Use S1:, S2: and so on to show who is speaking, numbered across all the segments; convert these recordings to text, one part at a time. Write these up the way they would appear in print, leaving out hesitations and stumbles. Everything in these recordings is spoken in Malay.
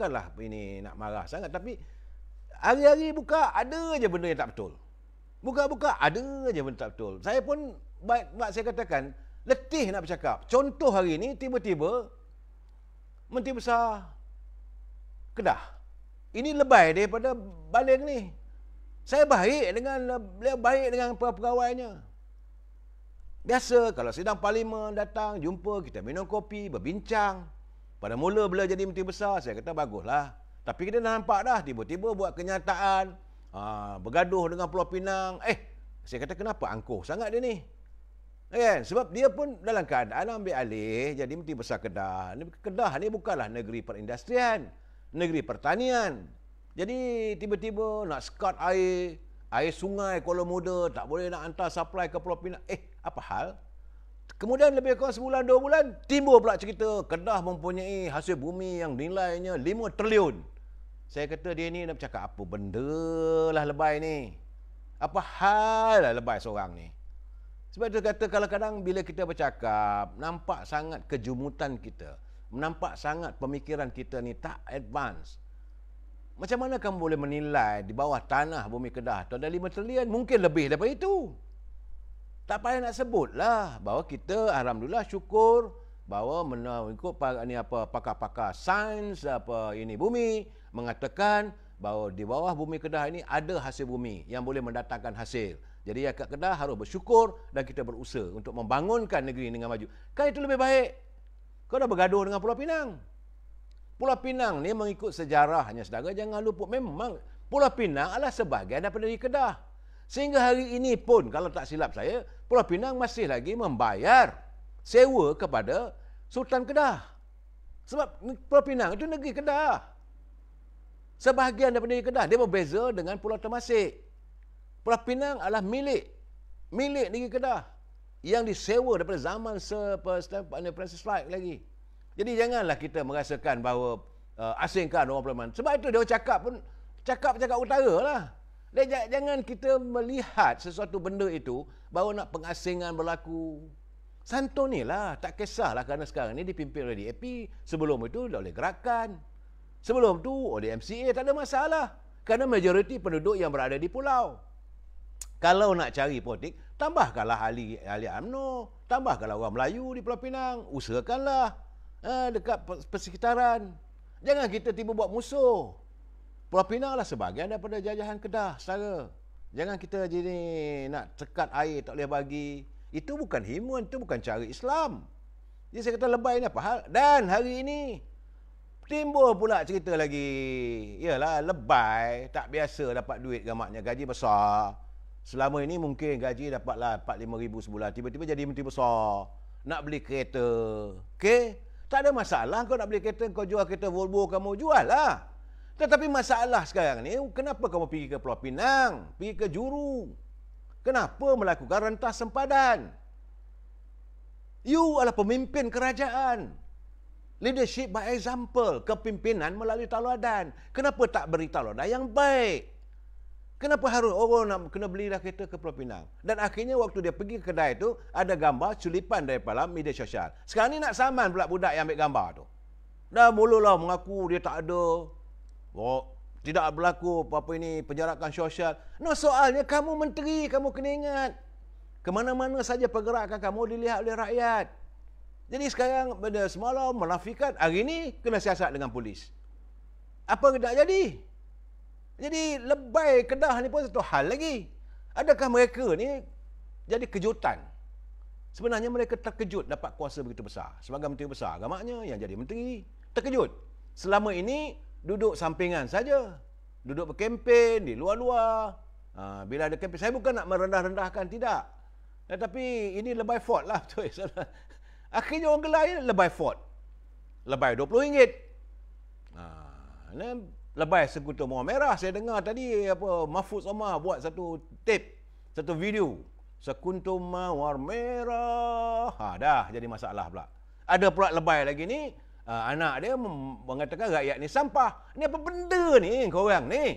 S1: bukanlah ini nak marah sangat, tapi hari-hari buka ada je benda yang tak betul. Buka-buka ada je benda tak betul. Saya pun baik saya katakan letih nak bercakap. Contoh hari ni tiba-tiba Menteri Besar Kedah. Ini lebay daripada baling ni. Saya baik dengan beliau, baik dengan pegawainya. Biasa kalau sidang parlimen datang, jumpa, kita minum kopi, berbincang. Pada mula beliau jadi Menteri Besar, saya kata baguslah. Tapi kita dah nampak dah, tiba-tiba buat kenyataan, bergaduh dengan Pulau Pinang. Saya kata kenapa angkuh sangat dia ni? Kan? Sebab dia pun dalam keadaan ambil alih jadi Menteri Besar Kedah. Kedah ni bukanlah negeri perindustrian, negeri pertanian. Jadi tiba-tiba nak skat air sungai Kuala Muda, tak boleh nak hantar supply ke Pulau Pinang. Apa hal? Kemudian lebih kurang sebulan, 2 bulan, timbul pula cerita Kedah mempunyai hasil bumi yang nilainya 5 triliun. Saya kata dia ni nak bercakap apa benda lah lebay ni. Apa hal lah lebay seorang ni. Sebab itu kata kadang-kadang bila kita bercakap, nampak sangat kejumutan kita. Nampak sangat pemikiran kita ni tak advance. Macam mana kamu boleh menilai di bawah tanah bumi Kedah tu ada 5 triliun? Mungkin lebih daripada itu. Tak payah nak sebutlah bahawa kita alhamdulillah syukur bahawa mengikut pakar-pakar sains bumi mengatakan bahawa di bawah bumi Kedah ini ada hasil bumi yang boleh mendatangkan hasil. Jadi rakyat Kedah harus bersyukur dan kita berusaha untuk membangunkan negeri ini dengan maju. Kan itu lebih baik. Kau dah bergaduh dengan Pulau Pinang. Pulau Pinang ni mengikut sejarahnya saudara, jangan lupa memang Pulau Pinang adalah sebahagian daripada Kedah. Sehingga hari ini pun kalau tak silap saya, Pulau Pinang masih lagi membayar sewa kepada Sultan Kedah. Sebab Pulau Pinang itu negeri Kedah. Sebahagian daripada negeri Kedah. Dia berbeza dengan Pulau Temasek. Pulau Pinang adalah milik negeri Kedah yang disewa daripada zaman Francis Drake lagi. Jadi janganlah kita merasakan bahawa asingkan orang Pulau Pinang. Sebab itu dia cakap utara lah. Dan jangan kita melihat sesuatu benda itu bahawa nak pengasingan berlaku. Santunilah, tak kisahlah kerana sekarang ni dipimpin oleh DAP, sebelum itu oleh Gerakan, sebelum tu oleh MCA, tak ada masalah. Kerana majoriti penduduk yang berada di pulau. Kalau nak cari politik, tambahkanlah ahli UMNO, tambahkanlah orang Melayu di Pulau Pinang, usahakanlah dekat persekitaran. Jangan kita tiba buat musuh. Pulau Pinang lah sebahagian daripada jajahan Kedah, saudara. Jangan kita jadi nak sekat air tak boleh bagi. Itu bukan himun, itu bukan cara Islam. Jadi saya kata lebay ni apa hal? Dan hari ini timbul pula cerita lagi. Yalah, lebay, tak biasa dapat duit gamaknya, gaji besar. Selama ini mungkin gaji dapatlah 4-5 ribu sebulan. Tiba-tiba jadi menteri besar. Nak beli kereta. Okey? Tak ada masalah kau nak beli kereta, kau jual kereta Volvo, kamu jual lah. Tetapi masalah sekarang ni, kenapa kamu pergi ke Pulau Pinang? Pergi ke Juru? Kenapa melakukan rentas sempadan? You adalah pemimpin kerajaan. Leadership by example. Kepimpinan melalui tauladan. Kenapa tak beri tauladan yang baik? Kenapa harus orang nak kena belilah kereta ke Pulau Pinang? Dan akhirnya waktu dia pergi ke kedai tu, ada gambar culipan daripada media sosial. Sekarang ni nak saman pula budak yang ambil gambar tu. Dah mulalah mengaku dia tak ada. Tidak berlaku apa-apa ini penjarakan sosial. No, soalnya kamu menteri, kamu kena ingat. Kemana-mana saja pergerakan kamu dilihat oleh rakyat. Jadi sekarang pada semalam menafikan, hari ini kena siasat dengan polis. Apa nak jadi? Jadi lebay Kedah ni pun satu hal lagi. Adakah mereka ni jadi kejutan? Sebenarnya mereka terkejut dapat kuasa begitu besar. Sebagai menteri besar agamanya yang jadi menteri, terkejut. Selama ini duduk sampingan saja. Duduk berkempen di luar-luar. Bila ada kempen, saya bukan nak merendah-rendahkan, tidak. Tetapi ini lebay Ford lah. Akhirnya orang gelai lebay Ford. Lebay RM20. Lebay sekutu mawar merah. Saya dengar tadi Mahfuz Omar buat satu tape, satu video. Sekuntum mawar merah. Dah jadi masalah pula. Ada pula lebay lagi ni. Anak dia mengatakan rakyat ni sampah. Ni apa benda ni korang ni?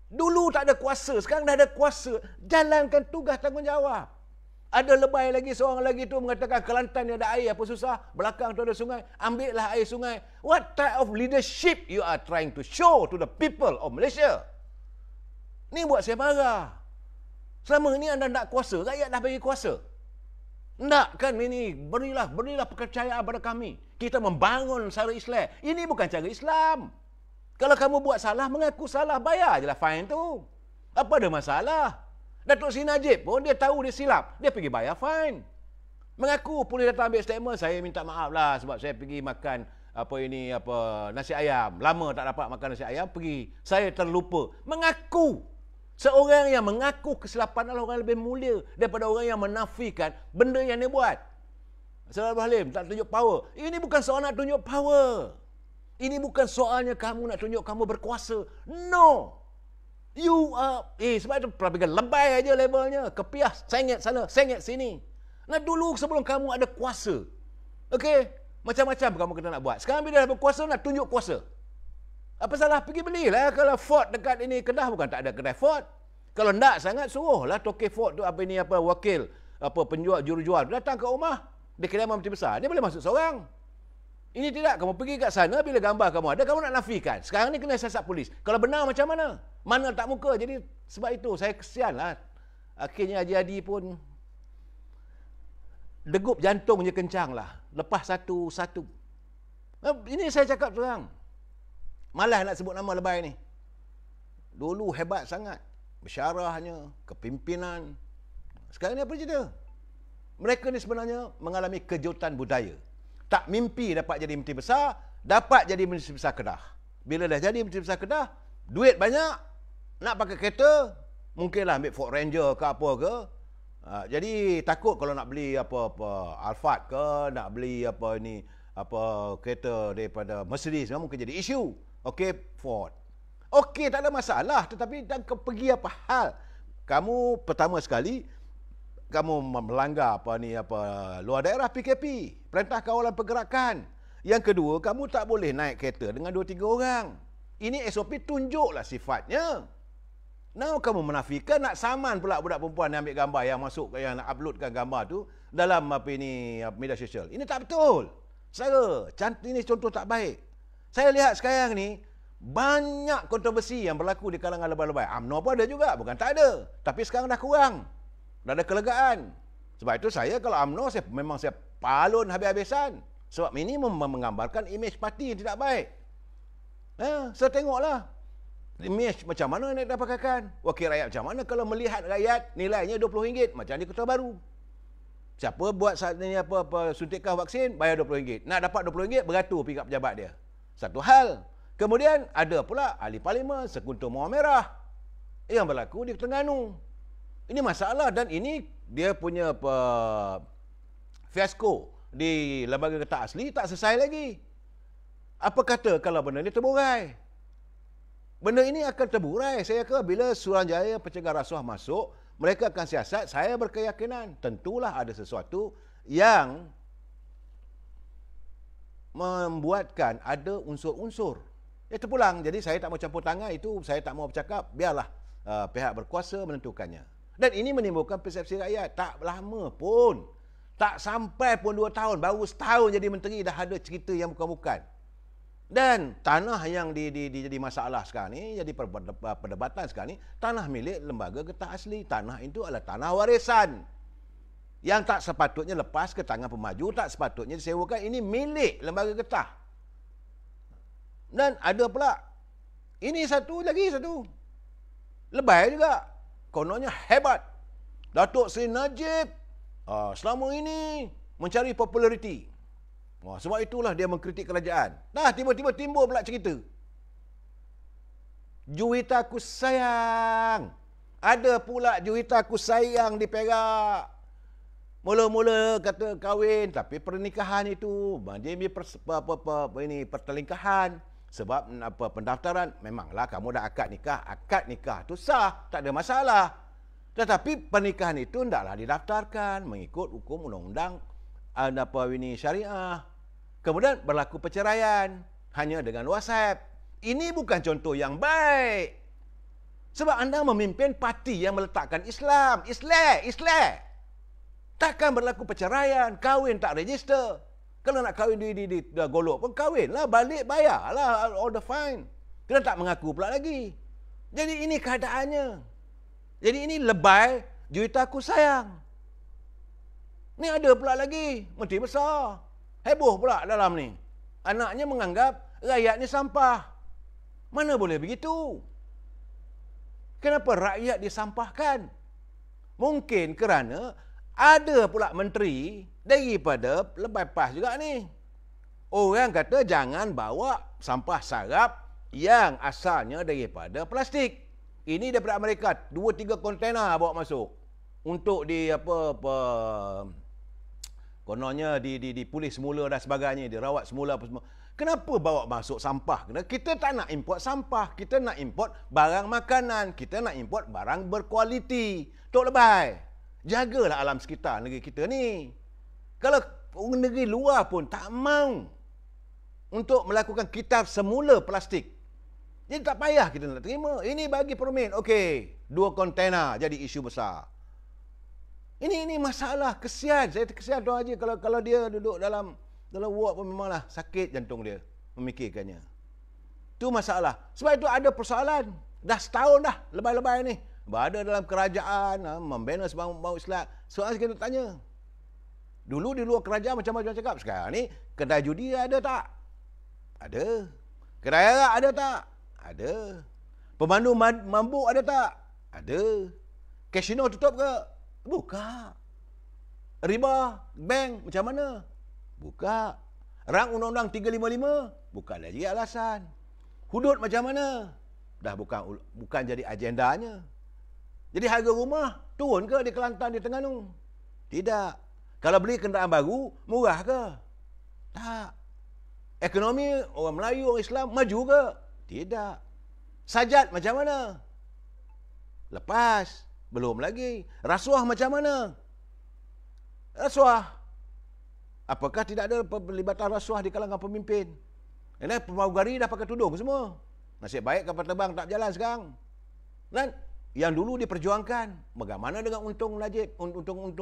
S1: Dulu tak ada kuasa, sekarang dah ada kuasa. Jalankan tugas tanggungjawab. Ada lebay lagi, seorang lagi tu mengatakan Kelantan ni ada air, apa susah? Belakang tu ada sungai, ambillah air sungai. What type of leadership you are trying to show to the people of Malaysia? Ni buat saya marah. Selama ni anda nak kuasa, rakyat dah bagi kuasa. Tak kan ini, berilah kepercayaan pada kami. Kita membangun cara Islam. Ini bukan cara Islam. Kalau kamu buat salah, mengaku salah, bayar je lah fine tu. Apa ada masalah? Datuk Seri Najib pun dia tahu dia silap, dia pergi bayar fine. Mengaku polis datang ambil statement, saya minta maaf lah sebab saya pergi makan nasi ayam. Lama tak dapat makan nasi ayam, pergi. Saya terlupa. Mengaku. Seorang yang mengaku kesilapan adalah orang lebih mulia daripada orang yang menafikan benda yang dia buat. Saudara Halim, tak tunjuk power. Ini bukan soal nak tunjuk power. Ini bukan soalnya kamu nak tunjuk kamu berkuasa. No. You are... sebab itu perhatikan lebay aja levelnya. Kepias, sengit sana, sengit sini. Nah dulu sebelum kamu ada kuasa. Okey? Macam-macam kamu kena nak buat. Sekarang bila dah berkuasa, nak tunjuk kuasa. Apa salah? Pergi belilah. Kalau Ford dekat ini Kedah, bukan tak ada kedai Ford. Kalau nak sangat, suruhlah tokek Ford tu, wakil, penjual, jurujual. Datang ke rumah. Dia kediaman macam besar. Dia boleh masuk seorang. Ini tidak. Kamu pergi kat sana, bila gambar kamu ada, kamu nak nafikan. Sekarang ni kena siasat polis. Kalau benar macam mana? Mana tak muka. Jadi sebab itu saya kesian lah. Akhirnya Haji Hadi pun degup jantungnya kencang lah. Lepas satu-satu. Ini saya cakap terang. Malas nak sebut nama lebay ni. Dulu hebat sangat. Bersyarahnya, kepimpinan. Sekarang ni apa cerita? Mereka ni sebenarnya mengalami kejutan budaya. Tak mimpi dapat jadi Menteri Besar, dapat jadi Menteri Besar Kedah. Bila dah jadi Menteri Besar Kedah, duit banyak, nak pakai kereta, mungkinlah ambil Ford Ranger ke apa ke. Jadi takut kalau nak beli apa-apa Alphard ke, nak beli kereta daripada Mercedes, mungkin jadi isu. Okey, Ford. Okey, tak ada masalah, tetapi dan pergi apa hal? Kamu pertama sekali kamu melanggar luar daerah PKP, Perintah Kawalan Pergerakan. Yang kedua, kamu tak boleh naik kereta dengan 2-3 orang. Ini SOP, tunjuklah sifatnya. Now kamu menafikan, nak saman pula budak perempuan yang ambil gambar, yang masuk, yang nak uploadkan gambar tu dalam media sosial. Ini tak betul. Saudara, ini contoh tak baik. Saya lihat sekarang ni banyak kontroversi yang berlaku di kalangan lebay-lebay. UMNO pun ada juga, bukan tak ada. Tapi sekarang dah kurang. Dah ada kelegaan. Sebab itu saya kalau UMNO, memang saya palun habis-habisan. Sebab ini menggambarkan imej parti yang tidak baik. Saya tengoklah. Imej macam mana nak dapatkan. Wakil rakyat macam mana kalau melihat rakyat nilainya RM20 macam di Kota Baru. Siapa buat saat ini suntikan vaksin, bayar RM20. Nak dapat RM20, beratur pergi kat pejabat dia. Satu hal. Kemudian ada pula ahli parlimen, Sekuntum Mawar Merah yang berlaku di Terengganu. Ini masalah dan ini dia punya fiasko di Lembaga Getah Asli tak selesai lagi. Apa kata kalau benda ini terburai? Benda ini akan terburai. Saya kira bila Suruhanjaya Pencegah Rasuah masuk, mereka akan siasat. Saya berkeyakinan tentulah ada sesuatu yang membuatkan ada unsur-unsur. Dia terpulang. Jadi saya tak mau campur tangan, itu saya tak mau bercakap. Biarlah pihak berkuasa menentukannya. Dan ini menimbulkan persepsi rakyat. Tak lama pun. Tak sampai pun 2 tahun. Baru setahun jadi menteri dah ada cerita yang bukan-bukan. Dan tanah yang jadi masalah sekarang ni, jadi perdebatan sekarang ni, tanah milik Lembaga Getah Asli. Tanah itu adalah tanah warisan. Yang tak sepatutnya lepas ke tangan pemaju, tak sepatutnya disewakan. Ini milik Lembaga Getah. Dan ada pula, ini satu. Lebay juga. Kononnya hebat. Datuk Seri Najib selama ini mencari populariti. Sebab itulah dia mengkritik kerajaan. Nah, tiba-tiba timbul pula cerita. Juwitaku sayang. Ada pula juwitaku sayang di Perak. Mula-mula kata kahwin, tapi pernikahan itu dia pertelingkahan. Sebab pendaftaran, memanglah kamu dah akad nikah tu sah, tak ada masalah. Tetapi pernikahan itu hendaklah didaftarkan mengikut hukum undang-undang syariah. Kemudian berlaku perceraian hanya dengan WhatsApp. Ini bukan contoh yang baik. Sebab anda memimpin parti yang meletakkan Islam. Islam. Takkan berlaku perceraian, kahwin tak register. Kalau nak kahwin di golok pun kahwin lah, balik bayar lah, all the fine. Kena tak mengaku pula lagi. Jadi ini keadaannya. Jadi ini lebay, juita aku sayang. Ni ada pula lagi, menteri besar. Heboh pula dalam ni. Anaknya menganggap rakyat ni sampah. Mana boleh begitu? Kenapa rakyat disampahkan? Mungkin kerana ada pula menteri daripada lebay pas juga ni. Orang kata jangan bawa sampah sarap yang asalnya daripada plastik. Ini daripada Amerika, 2-3 kontainer bawa masuk. Untuk kononnya dipulih semula dan sebagainya, dirawat semula apa semua. Kenapa bawa masuk sampah? Kerana kita tak nak import sampah, kita nak import barang makanan, kita nak import barang berkualiti. Tok lebay. Jagalah alam sekitar negeri kita ni. Kalau negeri luar pun tak mau untuk melakukan kitab semula plastik. Jadi tak payah kita nak terima. Ini bagi permit. Okey, 2 kontainer jadi isu besar. Ini masalah, kesian. Saya kesian Tuan Haji kalau dia duduk dalam ward pun memanglah sakit jantung dia memikirkannya. Itu masalah. Sebab itu ada persoalan. Dah setahun dah lebay-lebay ni. Berada dalam kerajaan, membina bangsa Islam. Soalan kita tanya. Dulu di luar kerajaan macam-macam cakap. Sekarang ni kedai judi ada tak? Ada. Kedai arak ada tak? Ada. Pemandu mabuk ada tak? Ada. Kasino tutup ke? Buka. Riba, bank macam mana? Buka. Rang Undang-Undang 355? Bukan lagi alasan. Hudud macam mana? Dah bukan jadi agendanya. Jadi harga rumah turun ke di Kelantan, di Terengganu? Tidak. Kalau beli kenderaan baru, murah ke? Tak. Ekonomi orang Melayu, orang Islam maju ke? Tidak. Sajat macam mana? Lepas. Belum lagi. Rasuah macam mana? Rasuah. Apakah tidak ada pelibatan rasuah di kalangan pemimpin? Ini pramugari dah pakai tudung semua. Nasib baik kapal terbang tak berjalan sekarang. Dan yang dulu diperjuangkan, bagaimana dengan untung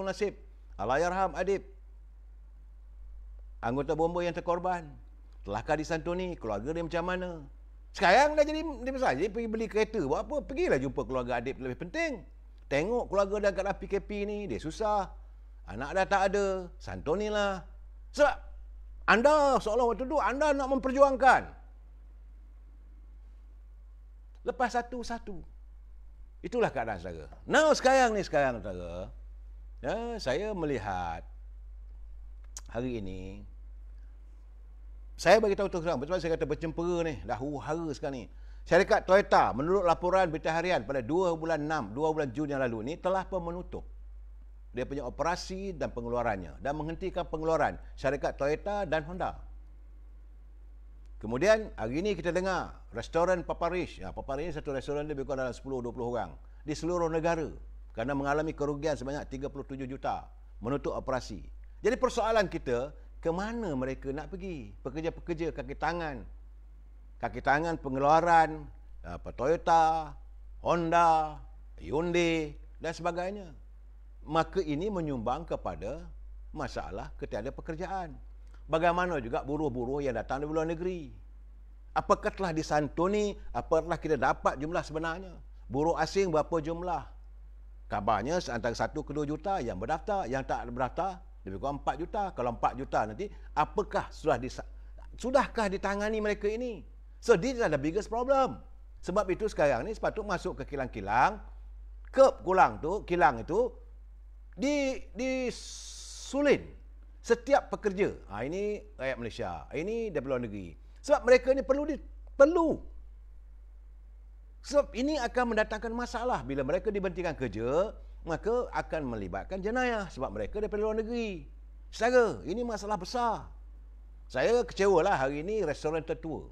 S1: nasib? Allahyarham Adib. Anggota bomba yang terkorban. Telahkah disantuni? Keluarga dia macam mana? Sekarang dah jadi besar. Jadi pergi beli kereta. Buat apa? Pergilah jumpa keluarga Adib, lebih penting. Tengok keluarga dah kat PKP ni, dia susah. Anak dah tak ada. Santunilah. Sebab anda seolah waktu tu anda nak memperjuangkan. Lepas satu-satu. Itulah keadaan saudara. Now sekarang saudara, ya, saya melihat hari ini, saya bagi tahu terus terang, betul saya kata bercempera ni, dah huru-hara sekarang ni. Syarikat Toyota menurut laporan berita harian pada 2 bulan Jun yang lalu ni telah pun menutup dia punya operasi dan pengeluarannya dan menghentikan pengeluaran syarikat Toyota dan Honda. Kemudian hari ini kita dengar restoran Papa Rich. Papa Rich satu restoran dia lebih kurang dalam 10-20 orang di seluruh negara kerana mengalami kerugian sebanyak 37 juta menutup operasi. Jadi persoalan kita, ke mana mereka nak pergi? Pekerja-pekerja kaki tangan pengeluaran Toyota, Honda, Hyundai dan sebagainya. Maka ini menyumbang kepada masalah ketiada pekerjaan. Bagaimana juga buruh-buruh yang datang dari luar negeri? Apakah telah disantuni? Apakah kita dapat jumlah sebenarnya? Buruh asing berapa jumlah? Kabarnya antara 1 ke 2 juta yang berdaftar, yang tak berdaftar lebih kurang 4 juta. Kalau 4 juta nanti, apakah sudahkah ditangani mereka ini? So this is the biggest problem. Sebab itu sekarang ni sepatut masuk ke kilang-kilang, kilang itu disulin setiap pekerja. Ini rakyat Malaysia, ini dari luar negeri. Sebab mereka ni perlu. Sebab ini akan mendatangkan masalah bila mereka diberhentikan kerja, maka akan melibatkan jenayah sebab mereka dari luar negeri. Saudara, ini masalah besar. Saya kecewalah hari ini restoran tertua.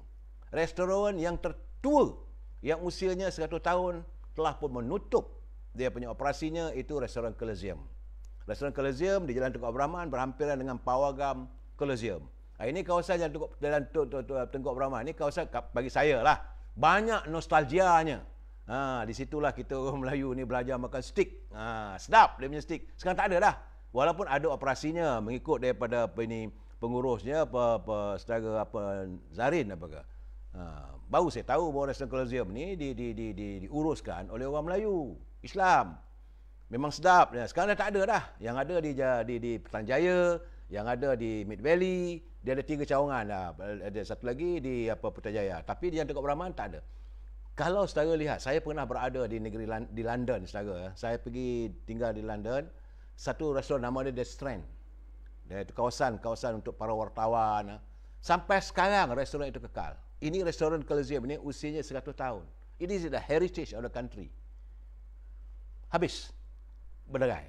S1: Restoran yang tertua yang usianya 100 tahun telah pun menutup dia punya operasinya, itu restoran Coliseum. Restoran Coliseum di Jalan Tengku Abdul Rahman berhampiran dengan Pawagam Coliseum. Ini kawasan yang Jalan Tengku Abdul Rahman, ini kawasan bagi saya lah banyak nostalgianya. Di situlah kita orang Melayu ni belajar makan steak. Sedap dia punya steak. Sekarang tak ada dah. Walaupun ada operasinya mengikut daripada pengurusnya saudara Zarin apakah. Baru saya tahu bahawa National Coliseum ni diuruskan oleh orang Melayu, Islam. Memang sedap. Sekarang dah tak ada dah. Yang ada di Putrajaya, yang ada di Mid Valley, dia ada 3 cawangan dah. Ada satu lagi di Putrajaya. Tapi di yang dekat Beraman tak ada. Kalau saudara lihat, saya pernah berada di di London, saudara. Saya pergi tinggal di London. Satu restoran nama dia The Strand. Dia itu kawasan untuk para wartawan. Sampai sekarang restoran itu kekal. Ini restoran Coliseum ini usianya 100 tahun. It is the heritage of the country. Habis. Berderai.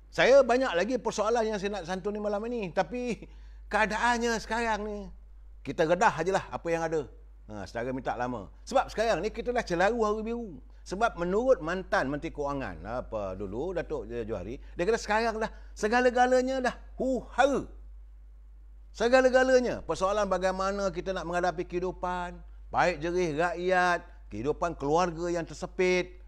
S1: Saya banyak lagi persoalan yang saya nak santuni malam ini. Tapi keadaannya sekarang ni, kita redah ajalah apa yang ada. Saudara minta lama. Sebab sekarang ni kita dah celaru hari biru. Sebab menurut mantan Menteri Kewangan dulu, Datuk Johari, dia kata sekarang dah segala-galanya dah huru-hara. Segala-galanya. Persoalan bagaimana kita nak menghadapi kehidupan, baik jerih rakyat, kehidupan keluarga yang tersepit.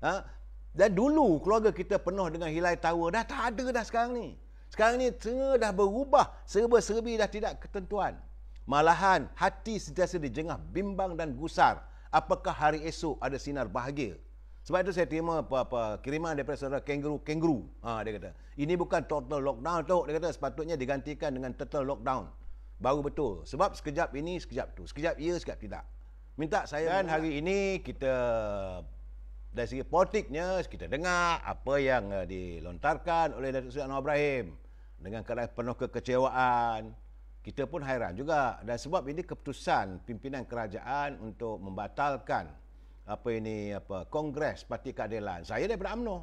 S1: Dan dulu keluarga kita penuh dengan hilai tawa. Dah tak ada dah sekarang ni. Sekarang ni dah berubah. Serba-serbi dah tidak ketentuan. Malahan hati sentiasa dijengah bimbang dan gusar. Apakah hari esok ada sinar bahagia? Sebab itu saya terima kiriman daripada saudara Kangaroo. Dia kata, ini bukan total lockdown tu. Dia kata sepatutnya digantikan dengan total lockdown. Baru betul. Sebab sekejap ini, sekejap tu. Sekejap ya, sekejap tidak. Minta saya. Dan hari ini kita, dari segi politiknya, kita dengar apa yang dilontarkan oleh Datuk Seri Anwar Ibrahim. Dengan keadaan penuh kekecewaan. Kita pun hairan juga. Dan sebab ini keputusan pimpinan kerajaan untuk membatalkan Kongres Parti Keadilan. Saya daripada UMNO.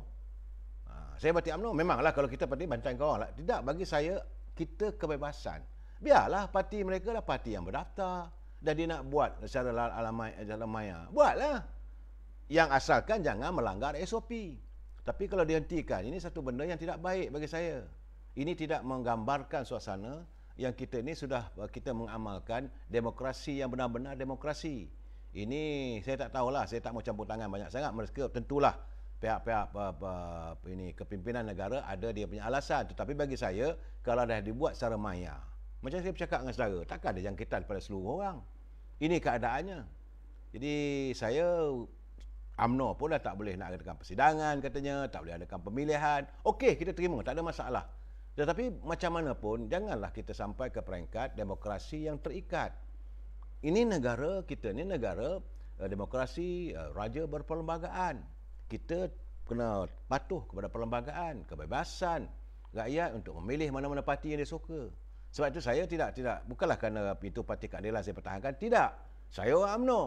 S1: Saya parti UMNO. Memanglah kalau kita parti bantai kau lah. Tidak, bagi saya kita kebebasan. Biarlah parti mereka dah parti yang berdaftar. Dan dia nak buat secara alam maya. Buatlah. Yang asalkan jangan melanggar SOP. Tapi kalau dihentikan, ini satu benda yang tidak baik bagi saya. Ini tidak menggambarkan suasana yang kita ni sudah kita mengamalkan demokrasi yang benar-benar demokrasi. Ini saya tak tahulah, saya tak mau campur tangan banyak sangat. Mereka tentulah pihak-pihak ini kepimpinan negara ada dia punya alasan. Tetapi bagi saya, kalau dah dibuat secara maya, macam saya bercakap dengan saudara, takkan ada jangkitan pada seluruh orang. Ini keadaannya. Jadi saya UMNO pun dah tak boleh nak adakan persidangan katanya, tak boleh adakan pemilihan. Okey, kita terima, tak ada masalah. Tetapi macam mana pun, janganlah kita sampai ke peringkat demokrasi yang terikat. Ini negara kita, ini negara demokrasi raja berperlembagaan. Kita kena patuh kepada perlembagaan, kebebasan rakyat untuk memilih mana-mana parti yang dia suka. Sebab itu saya tidak bukanlah kerana itu Parti Keadilan saya pertahankan, tidak. Saya orang UMNO.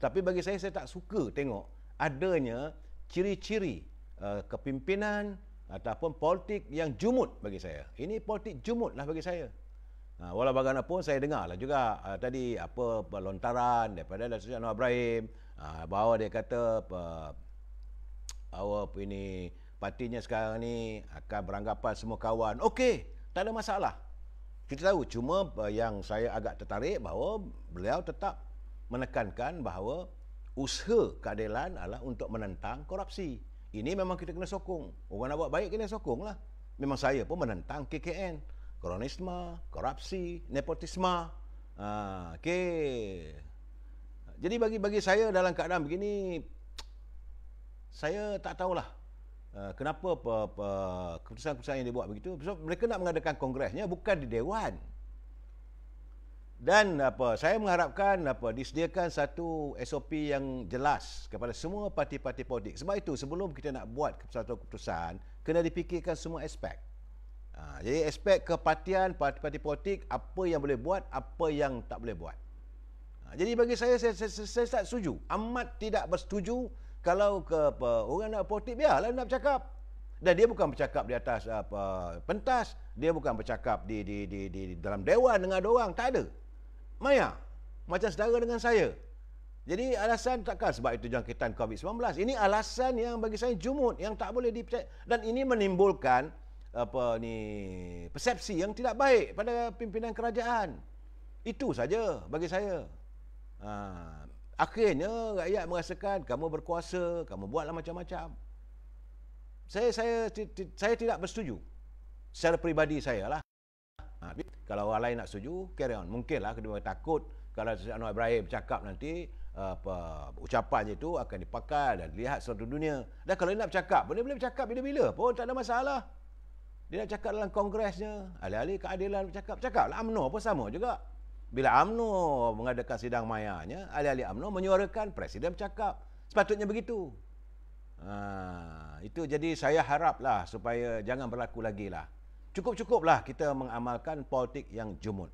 S1: Tapi bagi saya tak suka tengok adanya ciri-ciri kepimpinan ataupun politik yang jumut bagi saya. Ini politik jumut lah bagi saya. Walau bagaimanapun saya dengar lah juga tadi lontaran daripada Datuk Seri Anwar Ibrahim bahawa dia kata bahawa ini partinya sekarang ni akan beranggapan semua kawan. Okey, tak ada masalah. Kita tahu, cuma yang saya agak tertarik bahawa beliau tetap menekankan bahawa usaha keadilan adalah untuk menentang korupsi. Ini memang kita kena sokong. Orang nak buat baik kena sokong lah. Memang saya pun menentang KKN. Kronisme, korupsi, nepotisme. Jadi bagi saya dalam keadaan begini, saya tak tahulah kenapa keputusan-keputusan yang dibuat begitu. Sebab mereka nak mengadakan kongresnya bukan di Dewan. Dan saya mengharapkan disediakan satu SOP yang jelas kepada semua parti-parti politik. Sebab itu sebelum kita nak buat satu keputusan, kena dipikirkan semua aspek. Jadi aspek kepartian parti-parti politik, apa yang boleh buat, apa yang tak boleh buat. Jadi bagi saya tak setuju. Amat tidak bersetuju kalau orang nak politik, biarlah nak bercakap. Dan dia bukan bercakap di atas pentas, dia bukan bercakap di dalam dewan dengan ada orang, tak ada. Maya, macam saudara dengan saya. Jadi alasan takkan sebab itu jangkitan COVID-19. Ini alasan yang bagi saya jumut, yang tak boleh dipercayai. Dan ini menimbulkan persepsi yang tidak baik pada pimpinan kerajaan. Itu saja bagi saya. Akhirnya rakyat merasakan kamu berkuasa, kamu buatlah macam-macam. Saya tidak bersetuju. Secara peribadi saya lah. Kalau orang lain nak setuju, carry on. Mungkinlah kedua takut kalau Anwar Ibrahim cakap nanti ucapannya itu akan dipakai dan dilihat seluruh dunia. Dan kalau dia nak bercakap, boleh bercakap bila-bila pun tak ada masalah. Dia nak cakap dalam kongresnya, ahli-ahli keadilan cakaplah. UMNO pun sama juga. Bila UMNO mengadakan sidang mayanya, ahli-ahli UMNO menyuarakan presiden bercakap. Sepatutnya begitu. Itu jadi saya haraplah supaya jangan berlaku lagi lah. Cukup-cukuplah kita mengamalkan politik yang jumud.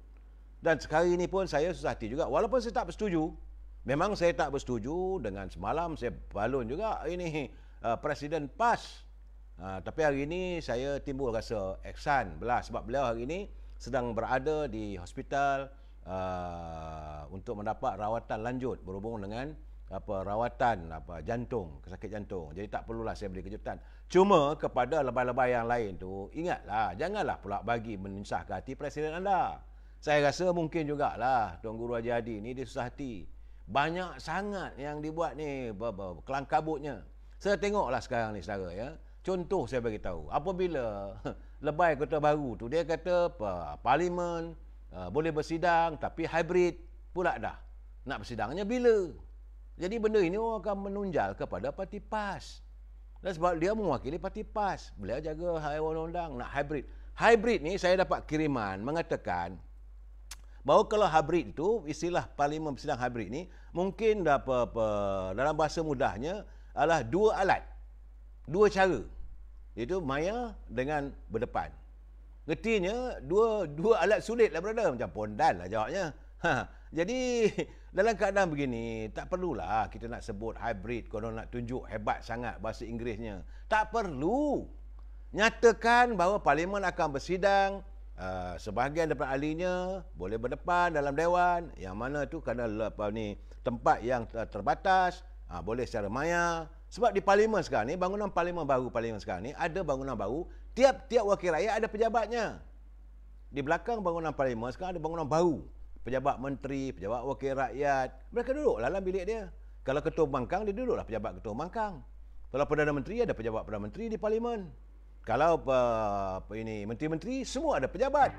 S1: Dan sekarang ini pun saya susah hati juga. Walaupun saya tak bersetuju, memang saya tak bersetuju dengan semalam saya balun juga ini presiden PAS. Tapi hari ini saya timbul rasa ihsan belah sebab beliau hari ini sedang berada di hospital untuk mendapat rawatan lanjut berhubung dengan rawatan jantung, sakit jantung. Jadi tak perlulah saya beri kejutan. Cuma kepada lebay-lebay yang lain tu, ingatlah, janganlah pula bagi meninsahkan hati presiden anda. Saya rasa mungkin jugalah Tuan Guru Haji Hadi ni dia susah hati. Banyak sangat yang dibuat ni kelang kabutnya. Saya tengoklah sekarang ni saudara ya. Contoh saya bagi tahu, apabila lebay Kota Baru tu dia kata parlimen boleh bersidang tapi hybrid pula dah. Nak bersidangnya bila? Jadi benda ini orang akan menunjal kepada parti PAS. Dan sebab dia mewakili parti PAS, beliau jaga haiwan undang nak hybrid. Hybrid ni saya dapat kiriman mengatakan bahawa kalau hybrid itu, istilah parlimen bersidang hybrid ni mungkin dalam bahasa mudahnya adalah dua alat, dua cara. Iaitu maya dengan berdepan. Ngertinya dua alat sulit lah brother, macam pondan lah jawabnya. Jadi dalam keadaan begini tak perlulah kita nak sebut hybrid kalau nak tunjuk hebat sangat bahasa Inggerisnya. Tak perlu. Nyatakan bahawa parlimen akan bersidang, sebahagian daripada ahlinya boleh berdepan dalam dewan, yang mana tu kerana tempat yang terbatas, boleh secara maya. Sebab di parlimen sekarang ni, bangunan parlimen sekarang ni ada bangunan baru, tiap-tiap wakil rakyat ada pejabatnya. Di belakang bangunan parlimen sekarang ada bangunan baru. Pejabat menteri, pejabat wakil rakyat, mereka duduk dalam bilik dia. Kalau ketua pembangkang, dia duduklah pejabat ketua pembangkang. Kalau Perdana Menteri, ada pejabat Perdana Menteri di parlimen. Kalau menteri-menteri, semua ada pejabat.